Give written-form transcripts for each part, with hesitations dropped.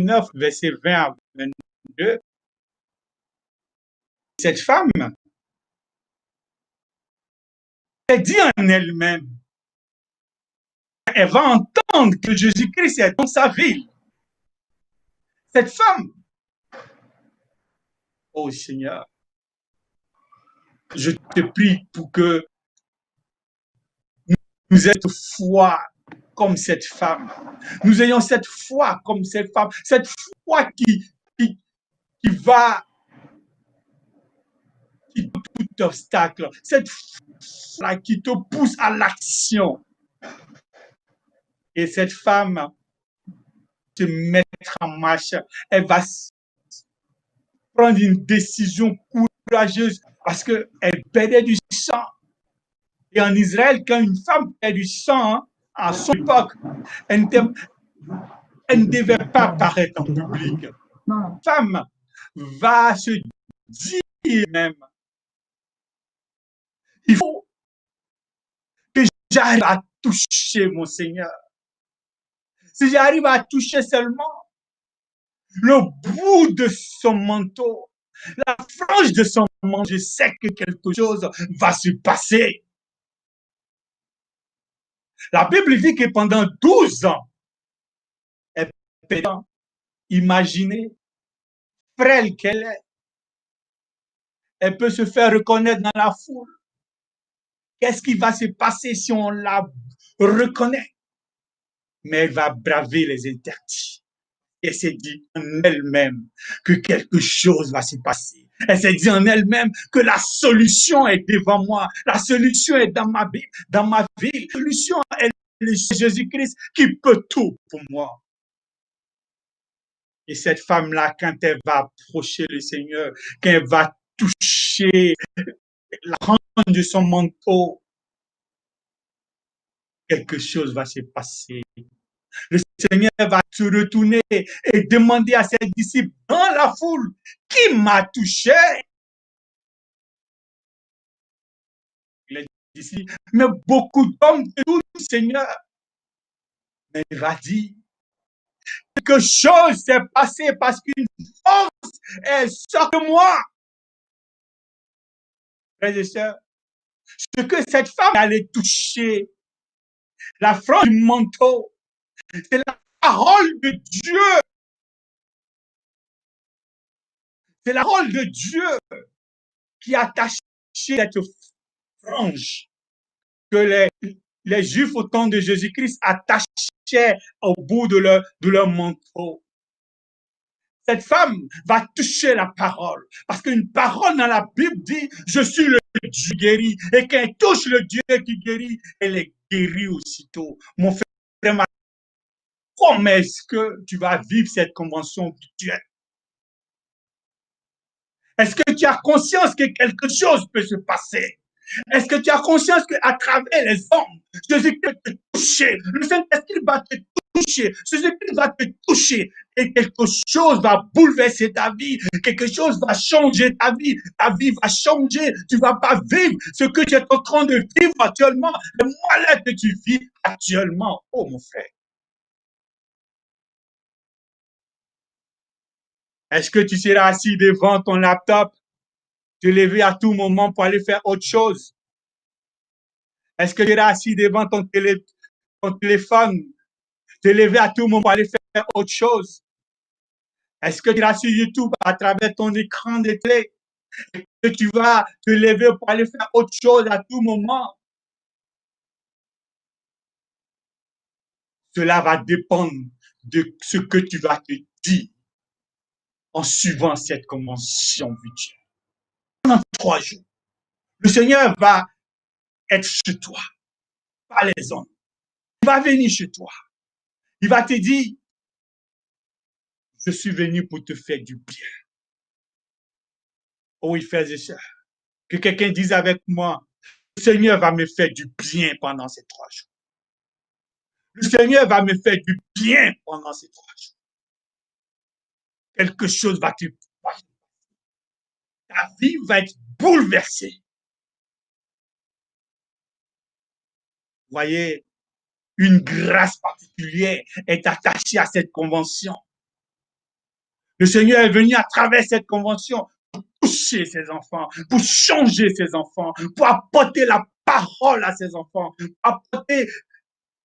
9, verset 20 à 22, cette femme elle dit en elle-même, elle va entendre que Jésus-Christ est dans sa ville. Cette femme, oh Seigneur, je te prie pour que nous ayons cette foi comme cette femme. Nous ayons cette foi comme cette femme, cette foi qui va tout obstacle, cette foi qui te pousse à l'action. Et cette femme se mettre en marche, elle va prendre une décision courageuse parce qu'elle perdait du sang. Et en Israël, quand une femme perd du sang, à son époque, elle ne devait pas paraître en public. La femme va se dire même, il faut que j'arrive à toucher mon Seigneur. Si j'arrive à toucher seulement le bout de son manteau, la frange de son manteau, je sais que quelque chose va se passer. La Bible dit que pendant 12 ans, elle peut imaginer, frêle qu'elle est, elle peut se faire reconnaître dans la foule. Qu'est-ce qui va se passer si on la reconnaît? Mais elle va braver les interdits. Elle s'est dit en elle-même que quelque chose va se passer. Elle s'est dit en elle-même que la solution est devant moi. La solution est dans ma vie. La solution est Jésus-Christ qui peut tout pour moi. Et cette femme-là, quand elle va approcher le Seigneur, quand elle va toucher la frange de son manteau, quelque chose va se passer. Le Seigneur va se retourner et demander à ses disciples dans la foule, qui m'a touché? Les disciples, mais beaucoup d'hommes de tout le Seigneur. Mais il va dire, quelque chose s'est passé parce qu'une force est sortie de moi. Frères et sœurs, ce que cette femme allait toucher, la frange du manteau, c'est la parole de Dieu. C'est la parole de Dieu qui attachait cette frange que les Juifs au temps de Jésus-Christ attachaient au bout de leur manteau. Cette femme va toucher la parole parce qu'une parole dans la Bible dit « Je suis le Dieu guéri » et quand elle touche le Dieu qui guérit, elle est guérie aussitôt. Mon frère, comment est-ce que tu vas vivre cette convention culturelle? Est-ce que tu as conscience que quelque chose peut se passer? Est-ce que tu as conscience qu'à travers les hommes, Jésus-Christ va te toucher, le Saint-Esprit va te toucher, Jésus-Christ va te toucher et quelque chose va bouleverser ta vie, quelque chose va changer ta vie va changer, tu ne vas pas vivre ce que tu es en train de vivre actuellement, le malheur que tu vis actuellement. Oh mon frère, est-ce que tu seras assis devant ton laptop, te lever à tout moment pour aller faire autre chose? Est-ce que tu seras assis devant ton téléphone, te lever à tout moment pour aller faire autre chose? Est-ce que tu seras sur YouTube à travers ton écran de télé, que tu vas te lever pour aller faire autre chose à tout moment? Cela va dépendre de ce que tu vas te dire en suivant cette convention virtuelle. Pendant 3 jours, le Seigneur va être chez toi, pas les hommes. Il va venir chez toi. Il va te dire, je suis venu pour te faire du bien. Oh oui, frères et sœurs, que quelqu'un dise avec moi, le Seigneur va me faire du bien pendant ces 3 jours. Le Seigneur va me faire du bien pendant ces 3 jours. Quelque chose va te passer. Ta vie va être bouleversée. Voyez, une grâce particulière est attachée à cette convention. Le Seigneur est venu à travers cette convention pour toucher ses enfants, pour changer ses enfants, pour apporter la parole à ses enfants, pour apporter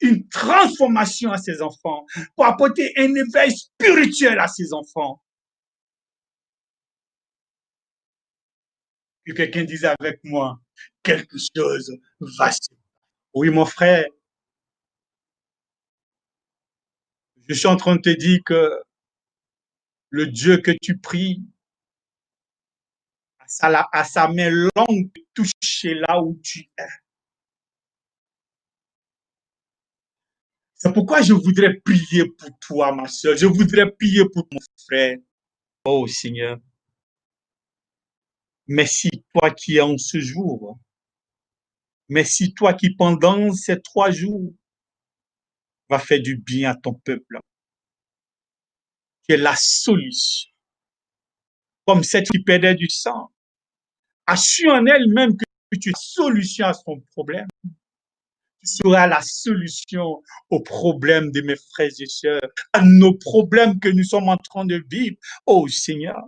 une transformation à ses enfants, pour apporter un éveil spirituel à ses enfants. Que quelqu'un dise avec moi, quelque chose va se passer. Oui, mon frère, je suis en train de te dire que le Dieu que tu pries, à sa main longue de toucher là où tu es. C'est pourquoi je voudrais prier pour toi, ma soeur. Je voudrais prier pour mon frère. Oh Seigneur, merci toi qui es en ce jour. Merci toi qui pendant ces 3 jours va faire du bien à ton peuple. Tu es la solution. Comme cette qui perdait du sang. Assure en elle-même que tu es la solution à son problème. Tu seras la solution aux problèmes de mes frères et sœurs, à nos problèmes que nous sommes en train de vivre. Oh Seigneur,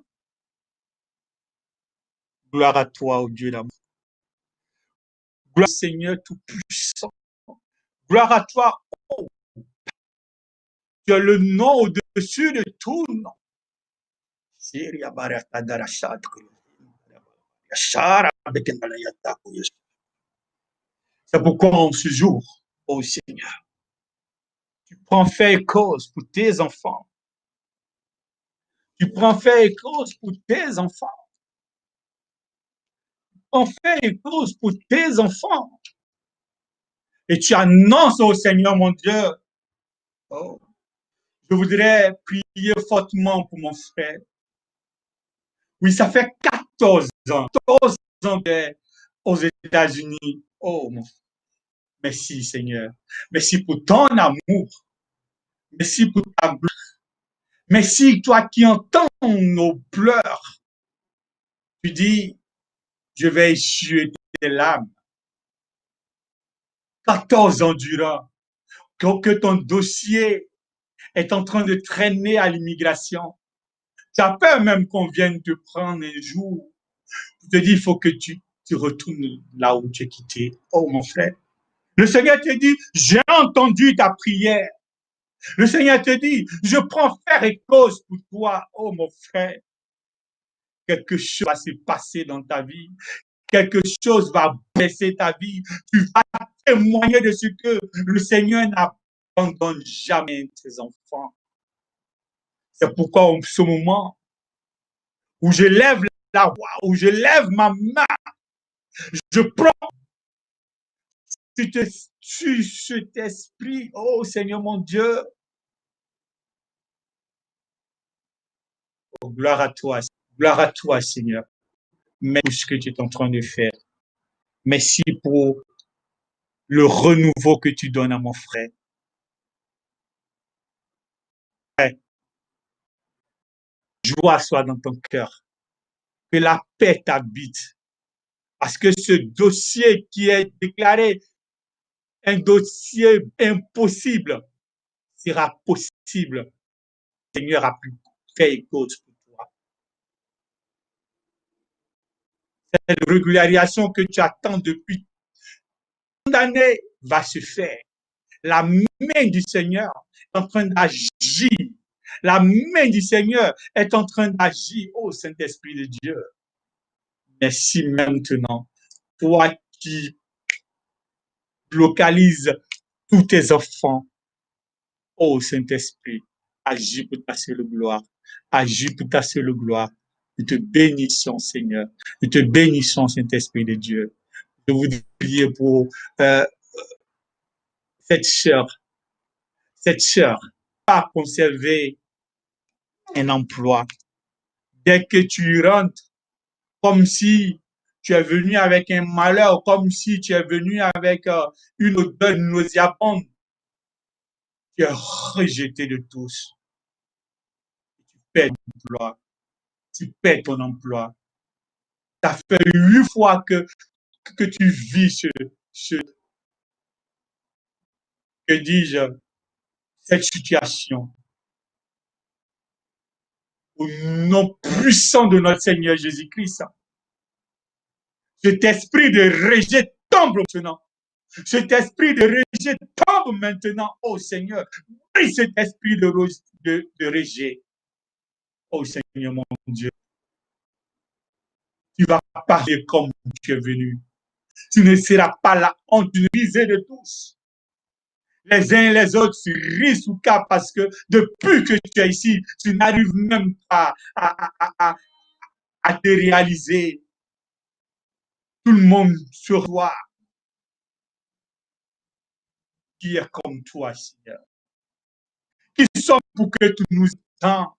gloire à toi, oh Dieu d'amour. Gloire au Seigneur Tout-Puissant. Gloire à toi, oh, tu as le nom au-dessus de tout nom. C'est pourquoi en ce jour, oh Seigneur, tu prends fait et cause pour tes enfants. Tu prends fait et cause pour tes enfants. Tu prends fait et cause pour tes enfants. Et tu annonces au Seigneur, mon Dieu, oh, je voudrais prier fortement pour mon frère. Oui, ça fait 14 ans, 14 ans aux États-Unis. Oh, mon frère. Merci, Seigneur. Merci pour ton amour. Merci pour ta gloire. Merci, toi qui entends nos pleurs. Tu dis, je vais essuyer tes larmes. 14 ans durant, que ton dossier est en train de traîner à l'immigration. Tu as peur même qu'on vienne te prendre un jour. Je te dis, il faut que tu retournes là où tu es quitté. Oh, mon frère. Le Seigneur te dit, j'ai entendu ta prière. Le Seigneur te dit, je prends faire et cause pour toi. Oh, mon frère. Quelque chose va se passer dans ta vie. Quelque chose va blesser ta vie. Tu vas témoigner de ce que le Seigneur n'abandonne jamais ses enfants. C'est pourquoi en ce moment où je lève la voix, où je lève ma main, je prends cet esprit, oh Seigneur mon Dieu. Oh, gloire à toi, Seigneur. Mais ce que tu es en train de faire. Merci pour le renouveau que tu donnes à mon frère. Joie soit dans ton cœur. Que la paix t'habite. Parce que ce dossier qui est déclaré un dossier impossible sera possible. Le Seigneur a pu faire chose pour toi. Cette régularisation que tu attends depuis tant d'années va se faire. La main du Seigneur est en train d'agir. La main du Seigneur est en train d'agir, ô Saint-Esprit de Dieu. Merci maintenant, toi qui localises tous tes enfants, ô Saint-Esprit, agis pour ta seule gloire. Agis pour ta seule gloire. Nous te bénissons, Seigneur. Nous te bénissons, Saint-Esprit de Dieu. Je vous prie pour cette sœur pas conserver un emploi. Dès que tu rentres, comme si tu es venu avec un malheur, comme si tu es venu avec une odeur nauséabonde, tu es rejeté de tous. Tu perds ton emploi. Tu perds ton emploi. Ça fait 8 fois que tu vis que dis-je, cette situation. Au nom puissant de notre Seigneur Jésus-Christ, cet esprit de rejet tombe maintenant. Cet esprit de rejet tombe maintenant, ô Seigneur. Brise cet esprit de rejet. Ô Seigneur mon Dieu, tu vas parler comme tu es venu. Tu ne seras pas la honte, une risée de tous. Les uns et les autres se rient sous cas parce que depuis que tu es ici, tu n'arrives même pas à te réaliser. Tout le monde sur toi qui est comme toi, Seigneur. Qui sommes pour que tu nous entends.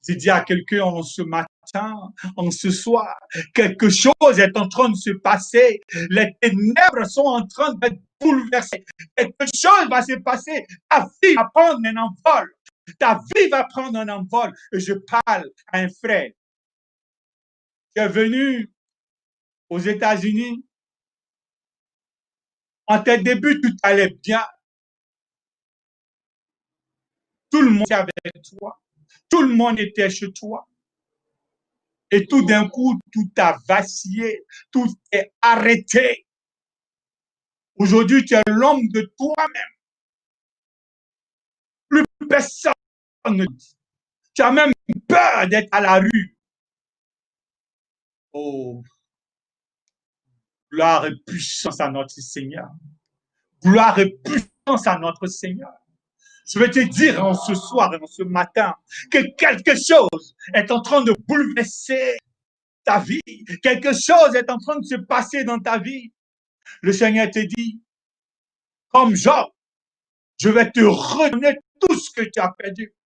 J'ai dit à quelqu'un en ce matin, en ce soir, quelque chose est en train de se passer. Les ténèbres sont en train d'être bouleversées. Quelque chose va se passer. Ta vie va prendre un envol. Ta vie va prendre un envol. Et je parle à un frère qui est venu aux États-Unis. En tes débuts, tout allait bien. Tout le monde était avec toi. Tout le monde était chez toi. Et tout d'un coup, tout a vacillé. Tout est arrêté. Aujourd'hui, tu es l'homme de toi-même. Plus personne ne dit. Tu as même peur d'être à la rue. Oh, gloire et puissance à notre Seigneur. Gloire et puissance à notre Seigneur. Je vais te dire en ce soir et en ce matin que quelque chose est en train de bouleverser ta vie. Quelque chose est en train de se passer dans ta vie. Le Seigneur te dit, comme Job, je vais te redonner tout ce que tu as perdu.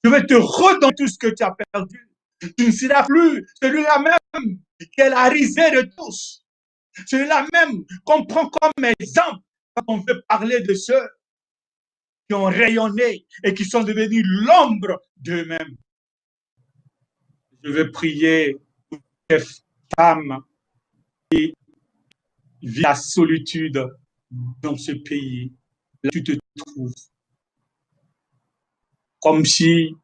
Je vais te redonner tout ce que tu as perdu. Tu ne seras plus celui-là même qui est la risée de tous. Celui-là même qu'on prend comme exemple quand on veut parler de ceux qui ont rayonné et qui sont devenus l'ombre d'eux-mêmes. Je veux prier pour ces femmes qui vivent la solitude dans ce pays. Là, tu te trouves comme si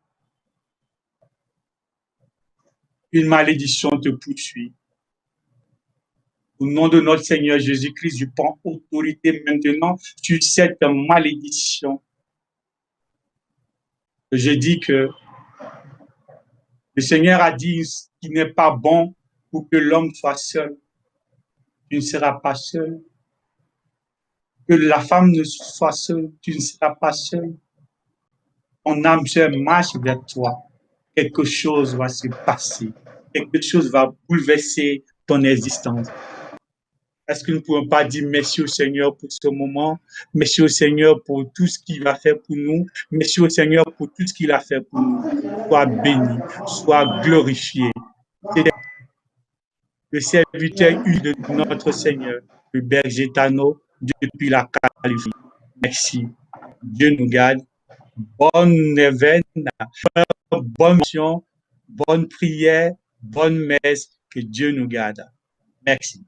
une malédiction te poursuit. Au nom de notre Seigneur Jésus-Christ, je prends autorité maintenant sur cette malédiction. Je dis que le Seigneur a dit qu'il n'est pas bon pour que l'homme soit seul. Tu ne seras pas seul. Que la femme ne soit seule, tu ne seras pas seul. Ton âme sœur marche vers toi. Quelque chose va se passer. Quelque chose va bouleverser ton existence. Est-ce que nous ne pouvons pas dire merci au Seigneur pour ce moment? Merci au Seigneur pour tout ce qu'il va faire pour nous. Merci au Seigneur pour tout ce qu'il a fait pour nous. Sois béni, sois glorifié. le serviteur de notre Seigneur, le berger Tano, depuis la Californie. Merci. Dieu nous garde. Bonne réveille, bonne mission, bonne prière, bonne messe. Que Dieu nous garde. Merci.